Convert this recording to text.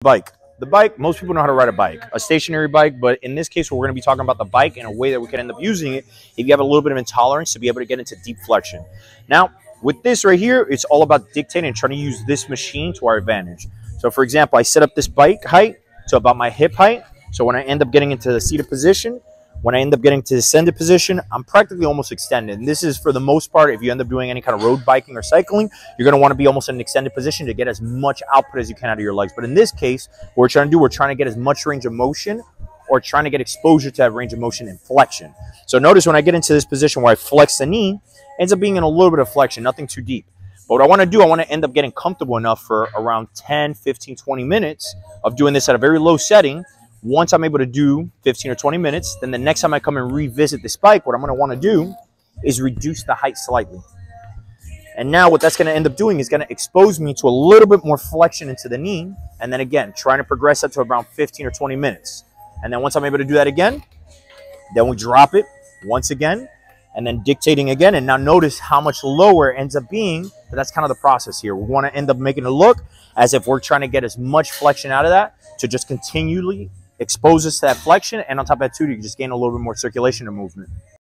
Bike. The bike, most people know how to ride a bike, a stationary bike, but in this case, we're going to be talking about the bike in a way that we can end up using it if you have a little bit of intolerance to be able to get into deep flexion. Now, with this right here, it's all about dictating and trying to use this machine to our advantage. So, for example, I set up this bike height to about my hip height. So when I end up getting into the seated position, when I end up getting to the ascended position, I'm practically almost extended. And this is, for the most part, if you end up doing any kind of road biking or cycling, you're going to want to be almost in an extended position to get as much output as you can out of your legs. But in this case, what we're trying to do, we're trying to get as much range of motion or trying to get exposure to that range of motion in flexion. So notice when I get into this position where I flex the knee, it ends up being in a little bit of flexion, nothing too deep. But what I want to do, I want to end up getting comfortable enough for around 10, 15, 20 minutes of doing this at a very low setting. Once I'm able to do 15 or 20 minutes, then the next time I come and revisit this bike, what I'm going to want to do is reduce the height slightly. And now what that's going to end up doing is going to expose me to a little bit more flexion into the knee. And then again, trying to progress that to around 15 or 20 minutes. And then once I'm able to do that again, then we drop it once again and then dictating again. And now notice how much lower it ends up being. But that's kind of the process here. We want to end up making it look as if we're trying to get as much flexion out of that to just continually expose us to that flexion, and on top of that too, you can just gain a little bit more circulation and movement.